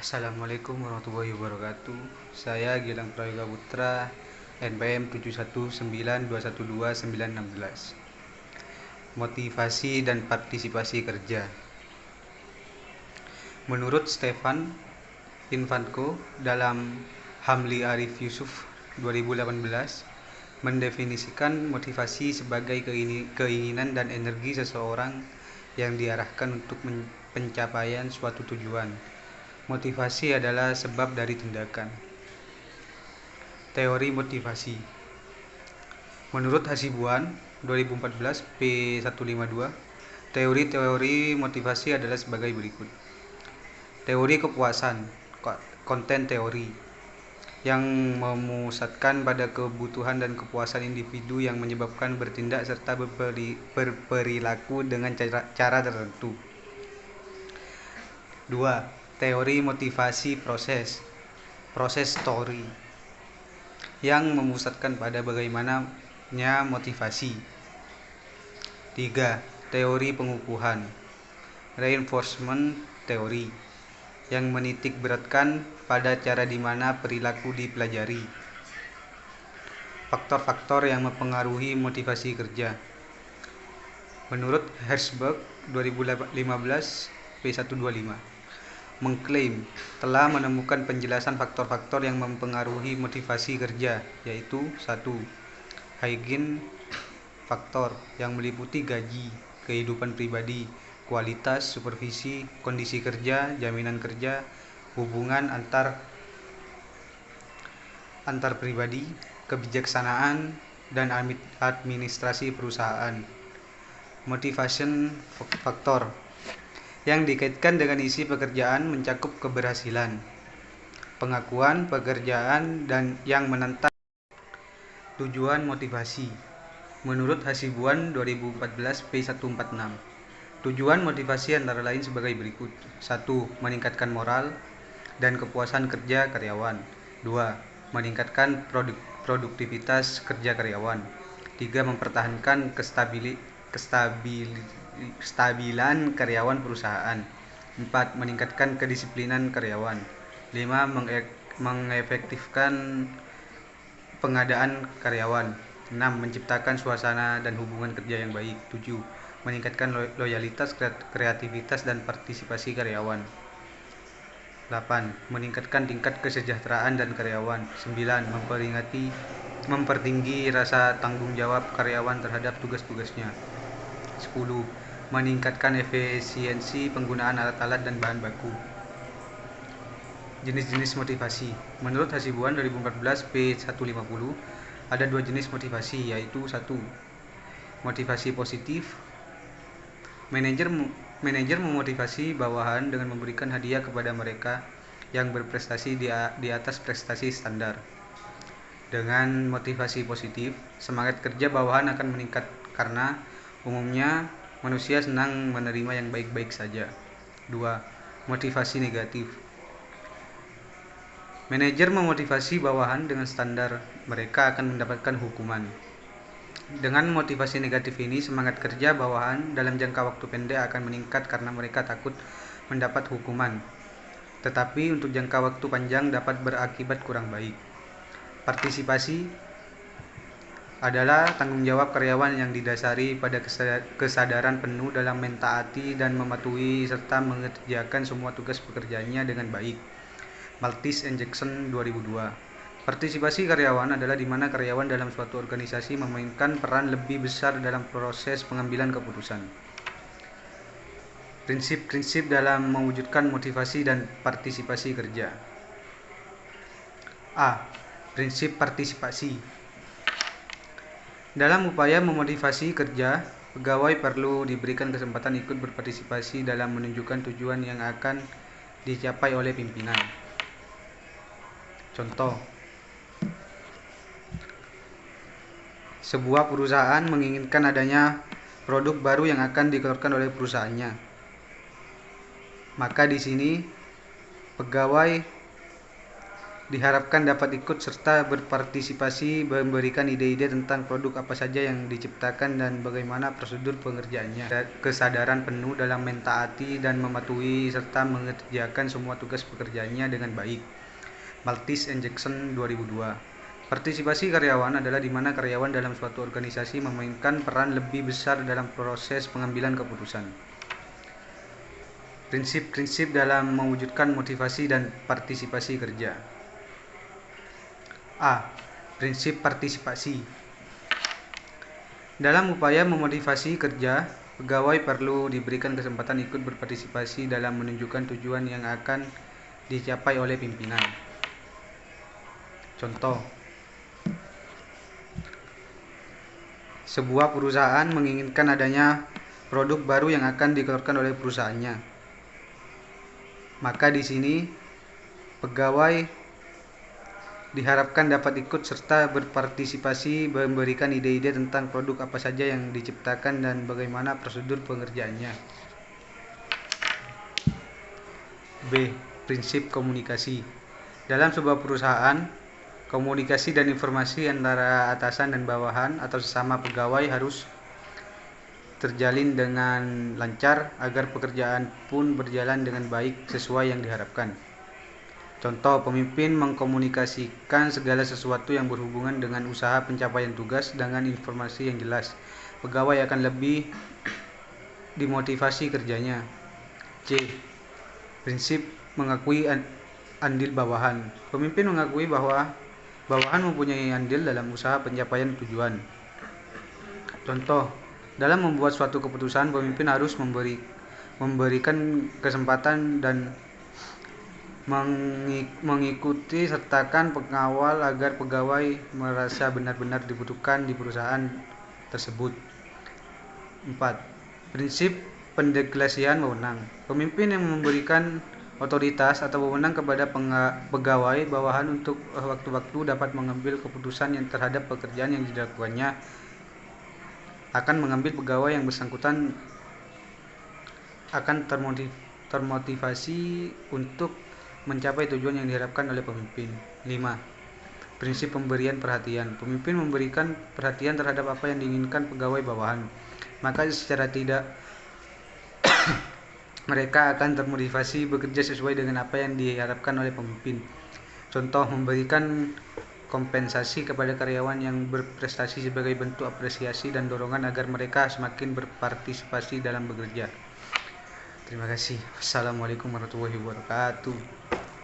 Assalamualaikum warahmatullahi wabarakatuh. Saya Gilang Prayoga Putra, NPM 719212916. Motivasi dan partisipasi kerja. Menurut Stefan Infantko dalam Hamli Arif Yusuf 2018 mendefinisikan motivasi sebagai keinginan dan energi seseorang yang diarahkan untuk pencapaian suatu tujuan. Motivasi adalah sebab dari tindakan. Teori motivasi. Menurut Hasibuan 2014 P152, teori motivasi adalah sebagai berikut. Teori kepuasan, konten teori, yang memusatkan pada kebutuhan dan kepuasan individu yang menyebabkan bertindak serta berperilaku dengan cara tertentu. 2. Teori motivasi proses story, yang memusatkan pada bagaimananya motivasi. 3. Teori pengukuhan reinforcement theory, yang menitik beratkan pada cara di mana perilaku dipelajari. Faktor-faktor yang mempengaruhi motivasi kerja. Menurut Herzberg 2015 P125 mengklaim telah menemukan penjelasan faktor-faktor yang mempengaruhi motivasi kerja, yaitu 1. Hygiene faktor, yang meliputi gaji, kehidupan pribadi, kualitas, supervisi, kondisi kerja, jaminan kerja, hubungan antar pribadi, kebijaksanaan, dan administrasi perusahaan. Motivation faktor, yang dikaitkan dengan isi pekerjaan, mencakup keberhasilan, pengakuan pekerjaan, dan yang menentang. Tujuan motivasi. Menurut Hasibuan 2014 P146, tujuan motivasi antara lain sebagai berikut. 1. Meningkatkan moral dan kepuasan kerja karyawan. 2. Meningkatkan produktivitas kerja karyawan. 3. Mempertahankan kestabilan karyawan perusahaan. 4. Meningkatkan kedisiplinan karyawan. 5. Mengefektifkan pengadaan karyawan. 6. Menciptakan suasana dan hubungan kerja yang baik. 7. Meningkatkan loyalitas, kreativitas, dan partisipasi karyawan. 8. Meningkatkan tingkat kesejahteraan dan karyawan. 9. Mempertinggi rasa tanggung jawab karyawan terhadap tugas-tugasnya. 10. Meningkatkan efisiensi penggunaan alat-alat dan bahan baku. Jenis-jenis motivasi. Menurut Hasibuan 2014 P150, ada 2 jenis motivasi, yaitu 1. Motivasi positif. Manajer memotivasi bawahan dengan memberikan hadiah kepada mereka yang berprestasi di atas prestasi standar. Dengan motivasi positif, semangat kerja bawahan akan meningkat karena umumnya manusia senang menerima yang baik-baik saja. 2. Motivasi negatif. Manajer memotivasi bawahan dengan standar mereka akan mendapatkan hukuman. Dengan motivasi negatif ini, semangat kerja bawahan dalam jangka waktu pendek akan meningkat karena mereka takut mendapat hukuman. Tetapi untuk jangka waktu panjang dapat berakibat kurang baik. Partisipasi adalah tanggung jawab karyawan yang didasari pada kesadaran penuh dalam mentaati dan mematuhi serta mengerjakan semua tugas pekerjaannya dengan baik. Maltese and Jackson 2002. Partisipasi karyawan adalah di mana karyawan dalam suatu organisasi memainkan peran lebih besar dalam proses pengambilan keputusan. Prinsip-prinsip dalam mewujudkan motivasi dan partisipasi kerja. A. Prinsip partisipasi. Dalam upaya memotivasi kerja, pegawai perlu diberikan kesempatan ikut berpartisipasi dalam menunjukkan tujuan yang akan dicapai oleh pimpinan. Contoh, sebuah perusahaan menginginkan adanya produk baru yang akan dikeluarkan oleh perusahaannya. Maka di sini pegawai Diharapkan dapat ikut serta berpartisipasi memberikan ide-ide tentang produk apa saja yang diciptakan dan bagaimana prosedur pengerjaannya. Kesadaran penuh dalam mentaati dan mematuhi serta mengerjakan semua tugas pekerjaannya dengan baik. Maltese and Jackson 2002. Partisipasi karyawan adalah di mana karyawan dalam suatu organisasi memainkan peran lebih besar dalam proses pengambilan keputusan. Prinsip-prinsip dalam mewujudkan motivasi dan partisipasi kerja. A. Prinsip partisipasi. Dalam upaya memotivasi kerja, pegawai perlu diberikan kesempatan ikut berpartisipasi dalam menunjukkan tujuan yang akan dicapai oleh pimpinan. Contoh, sebuah perusahaan menginginkan adanya produk baru yang akan dikeluarkan oleh perusahaannya. Maka di sini pegawai diharapkan dapat ikut serta berpartisipasi memberikan ide-ide tentang produk apa saja yang diciptakan dan bagaimana prosedur pengerjaannya. B. Prinsip komunikasi. Dalam sebuah perusahaan, komunikasi dan informasi antara atasan dan bawahan atau sesama pegawai harus terjalin dengan lancar agar pekerjaan pun berjalan dengan baik sesuai yang diharapkan. Contoh, pemimpin mengkomunikasikan segala sesuatu yang berhubungan dengan usaha pencapaian tugas dengan informasi yang jelas. Pegawai akan lebih dimotivasi kerjanya. C. Prinsip mengakui andil bawahan. Pemimpin mengakui bahwa bawahan mempunyai andil dalam usaha pencapaian tujuan. Contoh, dalam membuat suatu keputusan, pemimpin harus memberikan kesempatan dan mengikuti sertakan pengawal agar pegawai merasa benar-benar dibutuhkan di perusahaan tersebut. 4. Prinsip pendelegasian wewenang. Pemimpin yang memberikan otoritas atau wewenang kepada pegawai bawahan untuk waktu-waktu dapat mengambil keputusan yang terhadap pekerjaan yang dilakukannya akan mengambil pegawai yang bersangkutan akan termotivasi untuk mencapai tujuan yang diharapkan oleh pemimpin. 5. Prinsip pemberian perhatian. Pemimpin memberikan perhatian terhadap apa yang diinginkan pegawai bawahan, maka secara tidak mereka akan termotivasi bekerja sesuai dengan apa yang diharapkan oleh pemimpin. Contoh, memberikan kompensasi kepada karyawan yang berprestasi sebagai bentuk apresiasi dan dorongan agar mereka semakin berpartisipasi dalam bekerja. Terima kasih. Wassalamualaikum warahmatullahi wabarakatuh.